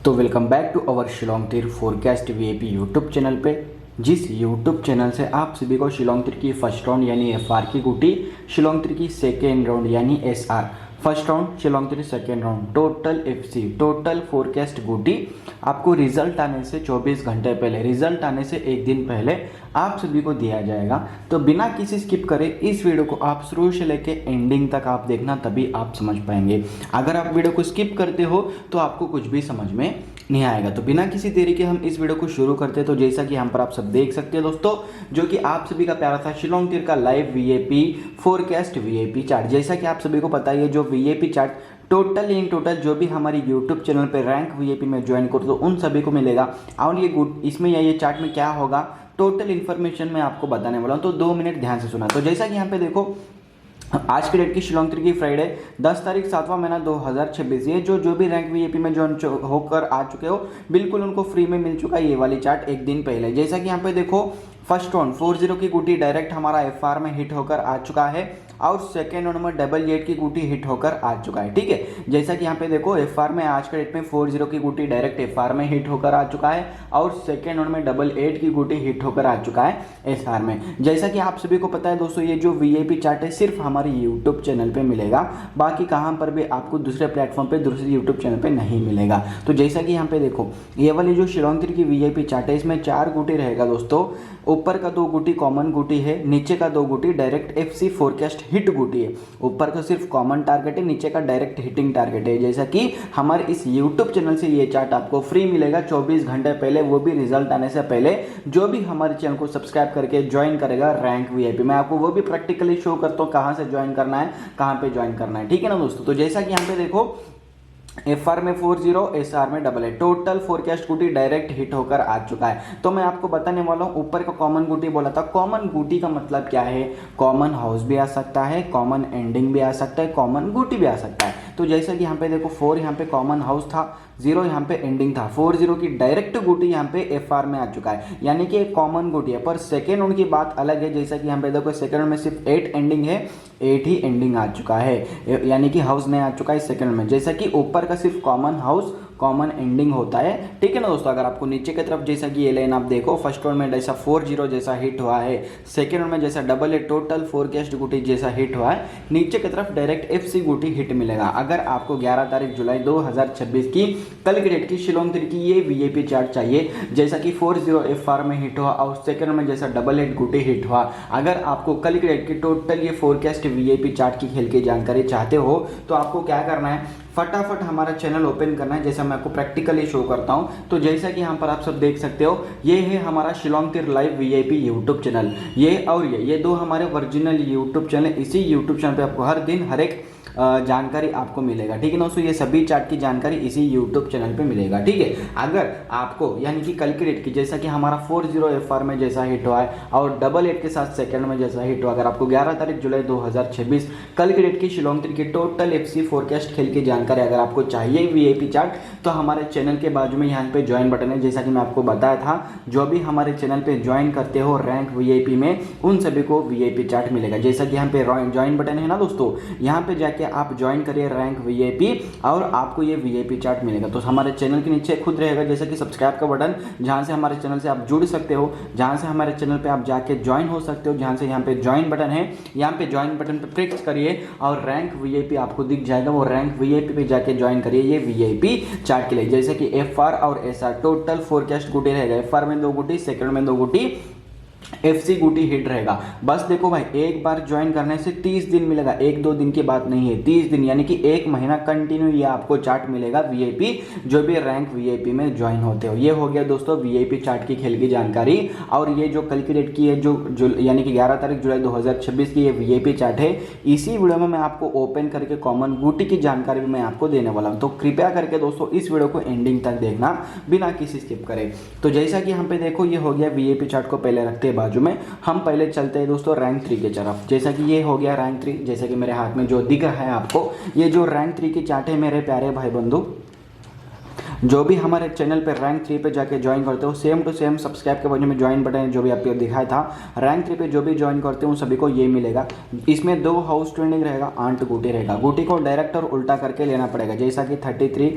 तो welcome back to our Shillong Teer forecast VIP YouTube channel पे। जिस यूट्यूब चैनल से आप सभी को शिलोंग तीर की फर्स्ट राउंड यानी एफआर की गुटी, शिलोंग तीर की सेकेंड राउंड यानी SR first round, Shillong Teer second round, total FC total forecast गुटी आपको रिजल्ट आने से 24 घंटे पहले, रिजल्ट आने से एक दिन पहले आप सभी को दिया जाएगा। तो बिना किसी स्किप करे इस वीडियो को आप शुरू से लेके एंडिंग तक आप देखना, तभी आप समझ पाएंगे। अगर आप वीडियो को स्किप करते हो तो आपको कुछ भी समझ में नहीं आएगा। तो बिना किसी देरी के हम इस वीडियो को शुरू करते हैं। तो जैसा कि यहाँ पर आप सब देख सकते हैं दोस्तों, जो कि आप सभी का प्यारा था शिलोंग तीर का live VIP forecast VIP chart. जैसा कि आप सभी को पता है, जो VIP chart total in total जो भी हमारी यूट्यूब चैनल पे रैंक वीआईपी में ज्वाइन करो तो उन सभी को मिलेगा। और ये गुड इसमें या ये चार्ट में क्या होगा, टोटल इन्फॉर्मेशन मैं आपको बताने वाला हूँ। तो 2 मिनट ध्यान से सुना। तो जैसा कि यहाँ पे देखो, आज की डेट की शिलोंग तीर की फ्राइडे 10 तारीख 7वां महीना 2026, ये जो भी रैंक वीआईपी में ज्वाइन होकर आ चुके हो, बिल्कुल उनको फ्री में मिल चुका है ये वाली चार्ट एक दिन पहले। जैसा कि यहाँ पे देखो, फर्स्ट राउंड 40 की गुटी डायरेक्ट हमारा एफआर में हिट होकर आ चुका है और सेकेंड राउंड में 88 की गुटी हिट होकर आ चुका है। ठीक है, जैसा कि यहाँ पे देखो एफआर में आज के डेट में 40 की गुटी डायरेक्ट एफआर में हिट होकर आ चुका है और सेकेंड राउंड में 88 की गुटी हिट होकर आ चुका है एसआर में। जैसा कि आप सभी को पता है दोस्तों, ये जो वीआईपी चार्ट है सिर्फ हमारे यूट्यूब चैनल पे मिलेगा, बाकी कहाँ पर भी आपको दूसरे प्लेटफॉर्म पे, दूसरे यूट्यूब चैनल पे नहीं मिलेगा। तो जैसा कि यहाँ पे देखो, ये वाली जो शिलोंग तीर की वीआईपी चार्ट है, इसमें 4 गुटी रहेगा दोस्तों। ऊपर का 2 गुटी कॉमन गुटी है, नीचे का 2 गुटी डायरेक्ट एफसी फोरकास्ट हिट गुटी है। ऊपर का सिर्फ कॉमन टारगेट है, नीचे का डायरेक्ट हिटिंग टारगेट है। जैसा कि हमारे इस यूट्यूब चैनल से ये चार्ट आपको फ्री मिलेगा 24 घंटे पहले, वो भी रिजल्ट आने से पहले। जो भी हमारे चैनल को सब्सक्राइब करके ज्वाइन करेगा रैंक वीआईपी, मैं आपको वो भी प्रैक्टिकली शो करता हूँ कहाँ से ज्वाइन करना है, कहाँ पे ज्वाइन करना है। ठीक है ना दोस्तों। तो जैसा कि यहाँ पे देखो, एफआर में 40, एसआर में 88, टोटल फोरकास्ट गुटी डायरेक्ट हिट होकर आ चुका है। तो मैं आपको बताने वाला हूँ, ऊपर का कॉमन गुटी बोला था, कॉमन गुटी का मतलब क्या है, कॉमन हाउस भी आ सकता है, कॉमन एंडिंग भी आ सकता है, कॉमन गुटी भी आ सकता है। तो जैसा कि यहाँ पे देखो, 4 यहाँ पे कॉमन हाउस था, 0 यहाँ पे एंडिंग था, 40 की डायरेक्ट गुटी यहाँ पे एफआर में आ चुका है, यानी कि एक कॉमन गुटी है। पर सेकेंड उनकी बात अलग है। जैसा कि यहाँ पे देखो, सेकेंड में सिर्फ 8 एंडिंग है, 8 ही एंडिंग आ चुका है, यानी कि हाउस नहीं आ चुका है सेकेंड में। जैसा कि ऊपर का सिर्फ कॉमन हाउस कॉमन एंडिंग होता है। ठीक है ना दोस्तों। अगर आपको नीचे की तरफ जैसा कि ये लाइन आप देखो, फर्स्ट राउंड में जैसा 40 जैसा हिट हुआ है, सेकेंड राउंड में जैसा 88 टोटल फोरकास्ट गुटी जैसा हिट हुआ है, नीचे की तरफ डायरेक्ट एफसी गुटी हिट मिलेगा। अगर आपको 11 तारीख जुलाई 2026 की कल की डेट की शिलोंग तीर की ये वीआईपी चार्ट चाहिए, जैसा कि 40 एफआर में हिट हुआ और सेकेंड में जैसा 88 गुटी हिट हुआ, अगर आपको कल की डेट की टोटल ये फोरकास्ट वीआईपी चार्ट की खेल की जानकारी चाहते हो, तो आपको क्या करना है, फटाफट हमारा चैनल ओपन करना है। जैसा मैं आपको प्रैक्टिकली शो करता हूं। तो जैसा कि यहाँ पर आप सब देख सकते हो, ये है हमारा शिलोंग तीर लाइव वीआईपी यूट्यूब चैनल। ये और ये 2 हमारे ओरिजिनल यूट्यूब चैनल। इसी यूट्यूब चैनल पे आपको हर दिन हर एक जानकारी आपको मिलेगा। ठीक है ना दोस्तों, ये सभी चार्ट की जानकारी इसी यूट्यूब चैनल पे मिलेगा। ठीक है, अगर आपको यानी कि कल की डेट की, जैसा कि हमारा 40 एफआर में जैसा हिट हुआ है और 88 के साथ सेकंड में जैसा हिट हुआ, अगर आपको 11 तारीख जुलाई 2026 कल की डेट की शिलोंग तीर की टोटल एफसी फोरकास्ट खेल की जानकारी अगर आपको चाहिए वीआईपी चार्ट, तो हमारे चैनल के बाजू में यहाँ पे ज्वाइन बटन है। जैसा कि मैं आपको बताया था, जो भी हमारे चैनल पे ज्वाइन करते हो रैंक वीआईपी में, उन सभी को वीआईपी चार्ट मिलेगा। जैसा कि यहाँ पे ज्वाइन बटन है ना दोस्तों, यहाँ पे जाके आप ज्वाइन करिए रैंक वीआईपी और आपको ये वीआईपी चार्ट मिलेगा। तो हमारे चैनल के नीचे खुद रहेगा जैसा कि सब्सक्राइब का बटन, जहां से हमारे चैनल से आप जुड़ सकते हो, जहां से हमारे चैनल पे आप जाके ज्वाइन हो सकते हो, जहां से यहाँ पे ज्वाइन बटन है, यहाँ पे ज्वाइन बटन पे क्लिक करिए और रैंक वीआईपी आपको दिख जाएगा। वो रैंक वीआईपी पे जाके ज्वाइन करिए ये वीआईपी चार्ट के लिए। जैसे कि एफआर और एसआर टोटल फोरकास्ट गुटी रहेगा, एफआर में 2 गुटी, सेकंड में 2 गुटी, एफसी गुटी हिट रहेगा। बस देखो भाई, एक बार ज्वाइन करने से 30 दिन मिलेगा, 1-2 दिन की बात नहीं है, 30 दिन यानी कि 1 महीना कंटिन्यू ये आपको चार्ट मिलेगा वीआईपी, जो भी रैंक वीआईपी में ज्वाइन होते हो। ये हो गया दोस्तों वीआईपी चार्ट की खेल की जानकारी। और ये जो कल की डेट की है, जो यानी कि 11 तारीख जुलाई 2026 की ये वीआईपी चार्ट है, इसी वीडियो में मैं आपको ओपन करके कॉमन गुटी की जानकारी भी मैं आपको देने वाला हूँ। तो कृपया करके दोस्तों इस वीडियो को एंडिंग तक देखना बिना किसी स्किप करे। तो जैसा कि यहाँ पे देखो, ये हो गया वीआईपी चार्ट को पहले रखते हैं बाजू में, हम पहले चलते हैं दोस्तों रैंक 3 की तरफ। जैसा कि ये हो गया रैंक 3, जैसा कि मेरे हाथ में जो दिख रहा है आपको, ये जो रैंक 3 की चार्ट है मेरे प्यारे भाई बंधु, जो भी हमारे चैनल पे रैंक 3 पे जाके ज्वाइन करते हो, सेम टू सेम सब्सक्राइब के बाजू में ज्वाइन बटन जो भी आपको दिखाया था, रैंक 3 पे जो भी ज्वाइन करते हो उन सभी को ये मिलेगा। इसमें 2 हाउस ट्रेंडिंग रहेगा, 8 गुटी रहेगा। गुटी को डायरेक्ट और उल्टा करके लेना पड़ेगा, जैसा कि 33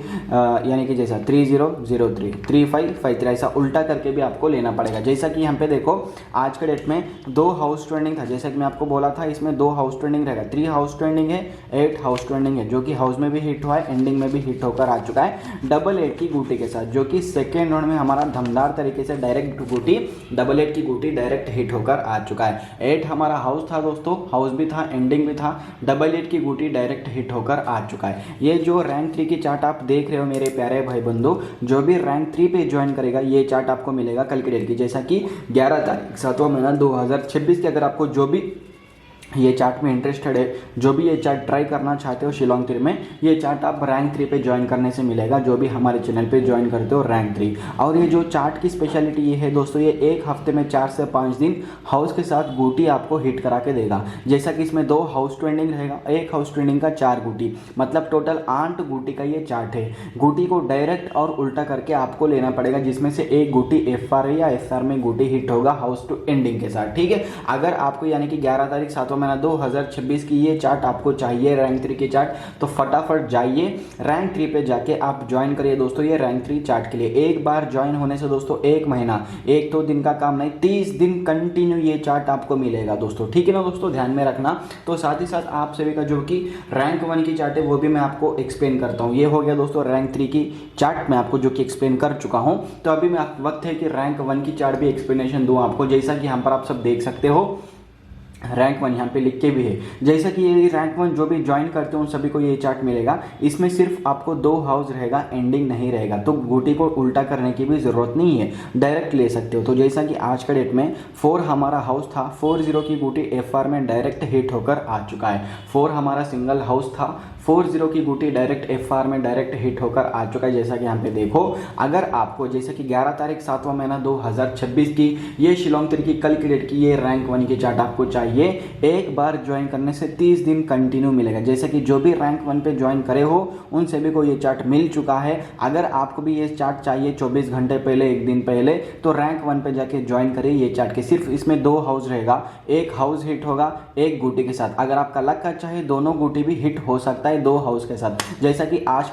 यानी कि जैसा 3003 3553 ऐसा उल्टा करके भी आपको लेना पड़ेगा। जैसा कि यहाँ पे देखो आज के डेट में 2 हाउस ट्रेंडिंग था, जैसा कि मैं आपको बोला था इसमें 2 हाउस ट्रेंडिंग रहेगा। 3 हाउस ट्रेंडिंग है, 8 हाउस ट्रेंडिंग है, जो कि हाउस में भी हिट हुआ है, एंडिंग में भी हिट होकर आ चुका है 88 की गुटी के साथ, जो कि सेकेंड राउंड में हमारा धमदार तरीके से डायरेक्ट गुटी 88 की गुटी डायरेक्ट हिट होकर आ चुका है। 8 हमारा हाउस था दोस्तों, हाउस भी था, एंडिंग भी था, 88 की गुटी डायरेक्ट हिट होकर आ चुका है। ये जो रैंक 3 की चार्ट आप देख रहे हो मेरे प्यारे भाई बंधु, जो भी रैंक 3 पे ज्वाइन करेगा ये चार्ट आपको मिलेगा कल की डेट की, जैसा कि 11 तारीख 7वां महीना 2026 की। अगर आपको जो भी ये चार्ट में इंटरेस्टेड है, जो भी ये चार्ट ट्राई करना चाहते हो शिलोंग 3 में, ये चार्ट आप रैंक 3 पे ज्वाइन करने से मिलेगा, जो भी हमारे चैनल पे ज्वाइन करते हो रैंक 3। और ये जो चार्ट की स्पेशलिटी ये है दोस्तों, ये एक हफ्ते में 4 से 5 दिन हाउस के साथ गुटी आपको हिट करा के देगा। जैसा कि इसमें 2 हाउस ट्रेंडिंग रहेगा, एक हाउस ट्रेंडिंग का 4 गुटी, मतलब टोटल 8 गुटी का ये चार्ट है। गुटी को डायरेक्ट और उल्टा करके आपको लेना पड़ेगा, जिसमें से एक गुटी FR है या SR में गुटी हिट होगा हाउस टू एंडिंग के साथ, ठीक है। अगर आपको यानी कि 11 तारीख 7वां महीना 2026 की ये चार्ट आपको चाहिए रैंक 3 की चार्ट, तो फटाफट जाइए रैंक 3 पे जाके आप ज्वाइन करिए दोस्तों ये रैंक 3 चार्ट के लिए। एक बार ज्वाइन होने से दोस्तों 1 महीना, 1-2 दिन का काम नहीं, 30 दिन कंटिन्यू ये चार्ट आपको मिलेगा दोस्तों, ठीक है ना दोस्तों, ध्यान में रखना। तो साथ ही साथ आप सभी का जो कि रैंक 1 की चार्ट है वो भी मैं आपको एक्सप्लेन करता हूँ। ये हो गया दोस्तों रैंक 3 की चार्ट, मैं आपको जो कि एक्सप्लेन कर चुका हूँ। तो अभी मैं वक्त है कि रैंक 1 की चार्ट भी एक्सप्लेनेशन दूँ आपको, जैसा कि यहाँ पर आप सब देख सकते हो रैंक 1 यहाँ पे लिख के भी है। जैसा कि ये रैंक 1 जो भी ज्वाइन करते हो उन सभी को ये चार्ट मिलेगा। इसमें सिर्फ आपको 2 हाउस रहेगा, एंडिंग नहीं रहेगा, तो गुटी को उल्टा करने की भी ज़रूरत नहीं है, डायरेक्ट ले सकते हो। तो जैसा कि आज का डेट में 4 हमारा हाउस था, 40 की गुटी FR में डायरेक्ट हिट होकर आ चुका है। 4 हमारा सिंगल हाउस था, 40 की गुटी डायरेक्ट FR में डायरेक्ट हिट होकर आ चुका है। जैसा कि यहाँ पे देखो, अगर आपको जैसे कि 11 तारीख 7वां महीना 2026 की ये शिलोंग 3 की कल की डेट की ये रैंक 1 की चार्ट आपको चाहिए, एक बार ज्वाइन करने से 30 दिन कंटिन्यू मिलेगा। जैसे कि जो भी रैंक 1 पे ज्वाइन करे हो उन सभी को ये चार्ट मिल चुका है। अगर आपको भी ये चार्ट चाहिए 24 घंटे पहले, 1 दिन पहले, तो रैंक 1 पे जाके ज्वाइन करिए ये चार्ट के। सिर्फ इसमें 2 हाउस रहेगा, एक हाउस हिट होगा एक गुटी के साथ। अगर आपका लक अच्छा है दोनों गुटी भी हिट हो सकता है 2 हाउस के साथ। जैसा कि आज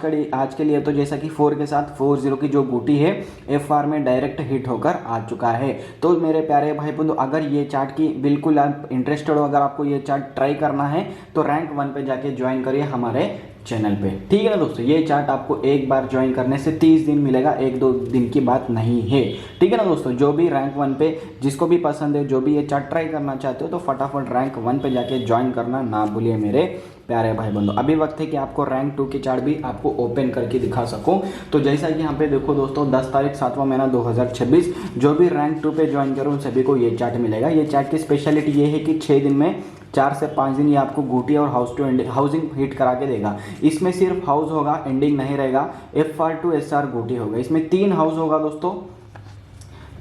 के लिए तो जैसा कि 4 के साथ 40 की जो गुटी है FR में डायरेक्ट हिट होकर आ चुका है। तो मेरे प्यारे भाई बंधु, अगर ये चार्ट की बिल्कुल आप इंटरेस्टेड हो, अगर आपको ये चार्ट ट्राई करना है तो रैंक 1 पे जाके ज्वाइन करिए हमारे चैनल पे, ठीक है ना दोस्तों। ये चार्ट आपको एक बार ज्वाइन करने से 30 दिन मिलेगा, 1-2 दिन की बात नहीं है, ठीक है ना दोस्तों। जो भी रैंक 1 पे जिसको भी पसंद है, जो भी ये चार्ट ट्राई करना चाहते हो, तो फटाफट रैंक 1 पे जाके ज्वाइन करना ना भूलिए मेरे प्यारे भाई बंधु। अभी वक्त है कि आपको रैंक 2 की चार्ट भी आपको ओपन करके दिखा सकूं। तो जैसा कि यहाँ पे देखो दोस्तों 10 तारीख 7वां महीना 2026 जो भी रैंक 2 पे ज्वाइन करो उन सभी को ये चार्ट मिलेगा। ये चार्ट की स्पेशलिटी ये है कि 6 दिन में 4 से 5 दिन ये आपको गुटी और हाउसिंग हिट करा के देगा। इसमें सिर्फ हाउस होगा, एंडिंग नहीं रहेगा, FR to SR गुटी होगा। इसमें 3 हाउस होगा दोस्तों,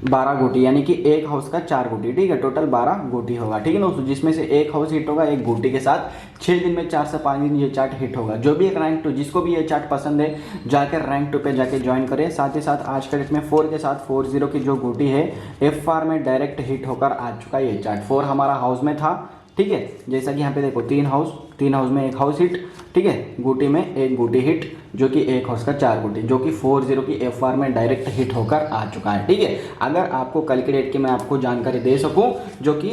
12 गुटी, यानी कि एक हाउस का 4 गुटी, ठीक है, टोटल 12 गुटी होगा, ठीक है दोस्तों, जिसमें से एक हाउस हिट होगा एक गुटी के साथ। 6 दिन में 4 से 5 दिन ये चार्ट हिट होगा। जो भी एक रैंक 2, जिसको भी ये चार्ट पसंद है जाकर रैंक 2 पे जाके ज्वाइन करें। साथ ही साथ आज के डेट में 4 के साथ 40 की जो गुटी है FR में डायरेक्ट हिट होकर आ चुका है ये चार्ट। 4 हमारा हाउस में था, ठीक है, जैसा कि यहाँ पे देखो 3 हाउस में एक हाउस हिट, ठीक है, गुटी में एक गुटी हिट, जो कि एक हाउस का 4 गुटी, जो कि 40 की FR में डायरेक्ट हिट होकर आ चुका है, ठीक है। अगर आपको कल की डेट की मैं आपको जानकारी दे सकूं, जो कि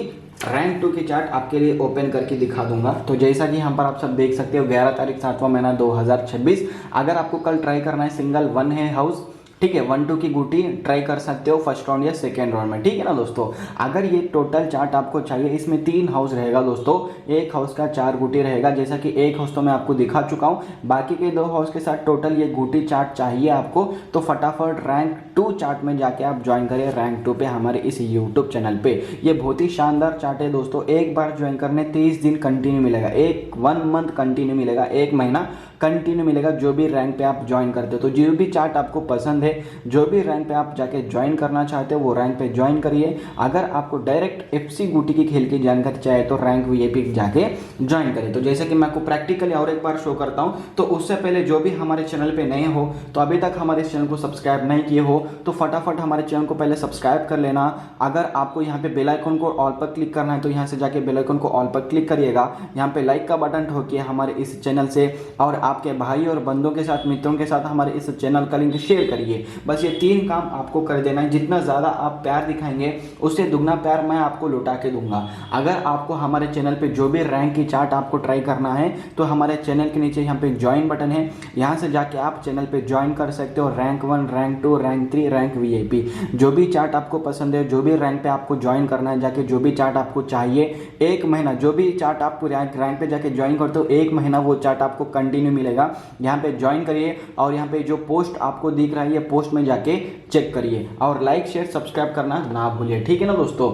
रैंक 2 की चार्ट आपके लिए ओपन करके दिखा दूंगा। तो जैसा कि यहाँ पर आप सब देख सकते हो 11 तारीख 7वां महीना 2026, अगर आपको कल ट्राई करना है, सिंगल 1 है हाउस, ठीक है, 1-2 की गुटी ट्राई कर सकते हो फर्स्ट राउंड या सेकेंड राउंड में, ठीक है ना दोस्तों। अगर ये टोटल चार्ट आपको चाहिए, इसमें 3 हाउस रहेगा दोस्तों, एक हाउस का 4 गुटी रहेगा, जैसा कि एक हाउस तो मैं आपको दिखा चुका हूँ, बाकी के 2 हाउस के साथ टोटल ये गुटी चार्ट चाहिए आपको, तो फटाफट रैंक 2 चार्ट में जाके आप ज्वाइन करिए रैंक 2 पे हमारे इस यूट्यूब चैनल पे। ये बहुत ही शानदार चार्ट है दोस्तों, एक बार ज्वाइन करने 30 दिन कंटिन्यू मिलेगा, 1 मंथ कंटिन्यू मिलेगा, 1 महीना कंटिन्यू मिलेगा जो भी रैंक पे आप ज्वाइन करते हो। तो जो भी चार्ट आपको पसंद है, जो भी रैंक पे आप जाके ज्वाइन करना चाहते हो वो रैंक पे ज्वाइन करिए। अगर आपको डायरेक्ट FC गुटी की खेल की जानकारी चाहिए तो रैंक VIP जाके ज्वाइन करिए। तो जैसे कि मैं आपको प्रैक्टिकली और एक बार शो करता हूँ, तो उससे पहले जो भी हमारे चैनल पे नए हो तो अभी तक हमारे चैनल को सब्सक्राइब नहीं किए हो तो फटाफट हमारे चैनल को पहले सब्सक्राइब कर लेना। अगर आपको यहाँ पे बेल आइकन को ऑल पर क्लिक करना है तो यहाँ से जाके बेल आइकन को ऑल पर क्लिक करिएगा। यहाँ पे लाइक का बटन ठोकिए हमारे इस चैनल से, और आपके भाई और बंधुओं के साथ, मित्रों के साथ हमारे इस चैनल का लिंक शेयर करिए। बस ये 3 काम आपको कर देना है। जितना ज़्यादा आप प्यार दिखाएंगे उससे दुगना प्यार मैं आपको लौटा के दूंगा। अगर आपको हमारे चैनल पे जो भी रैंक की चार्ट आपको ट्राई करना है तो हमारे चैनल के नीचे यहाँ पे ज्वाइन बटन है, यहाँ से जाके आप चैनल पे ज्वाइन कर सकते हो। Rank 1, rank 2, rank 3, rank VIP, जो भी चार्ट आपको पसंद है, जो भी रैंक पे आपको ज्वाइन करना है, जाके जो भी चार्ट आपको चाहिए, 1 महीना जो भी चार्ट आपको रैंक पे जाके ज्वाइन करते हो 1 महीना वो चार्ट आपको कंटिन्यू मिलेगा। यहाँ पे ज्वाइन करिए और यहाँ पे जो पोस्ट आपको दिख रहा है ये पोस्ट में जाके चेक करिए, और लाइक शेयर सब्सक्राइब करना ना भूलिए, ठीक है ना दोस्तों।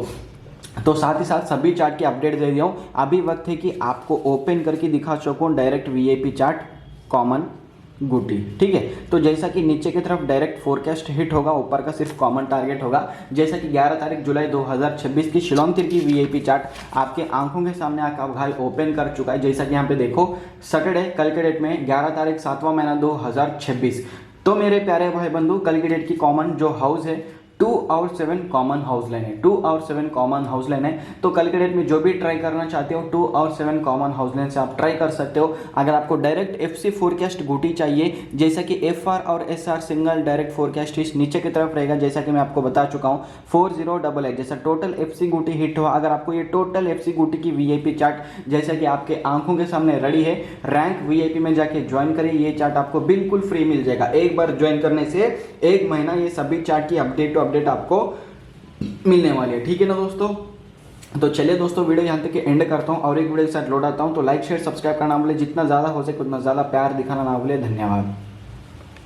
तो साथ ही साथ सभी चार्ट की अपडेट दे दिया हूँ। अभी वक्त है कि आपको ओपन करके दिखा सकूँ डायरेक्ट VIP चार्ट कॉमन गुटी, ठीक है। तो जैसा कि नीचे की तरफ डायरेक्ट फोरकास्ट हिट होगा, ऊपर का सिर्फ कॉमन टारगेट होगा। जैसा कि 11 तारीख जुलाई 2026 की शिलोंग तिर की VIP चार्ट आपके आंखों के सामने आपका भाई ओपन कर चुका है। जैसा कि यहाँ पे देखो, सैटरडे कल के डेट में 11 तारीख 7वां महीना 2026। तो मेरे प्यारे भाई बंधु, कल की डेट की कॉमन जो हाउस है 2 और 7 कॉमन हाउस लाइन है, 2 और 7 कॉमन हाउस लाइन है। तो कल के डेट में जो भी ट्राई करना चाहते हो 2 और 7 कॉमन हाउस लाइन से आप ट्राई कर सकते हो। अगर आपको डायरेक्ट FC फोरकास्ट गुटी चाहिए, जैसा कि FR और SR सिंगल डायरेक्ट फोरकास्ट इस नीचे की तरफ रहेगा, जैसा कि मैं आपको बता चुका हूँ 4088 जैसा टोटल FC गुटी हिट हुआ। अगर आपको ये टोटल FC गुटी की VIP चार्ट जैसा कि आपके आंखों के सामने रेडी है, रैंक VIP में जाके ज्वाइन करिए। ये चार्ट आपको बिल्कुल फ्री मिल जाएगा। एक बार ज्वाइन करने से 1 महीना ये सभी चार्ट की अपडेट आपको मिलने वाली है, ठीक है ना दोस्तों। तो चलिए दोस्तों, वीडियो यहाँ तक एंड करता हूँ और एक वीडियो के साथ लौट आता हूँ। तो लाइक शेयर सब्सक्राइब करना ना भूले, जितना ज़्यादा हो सके उतना ज़्यादा प्यार दिखाना ना भूले। धन्यवाद।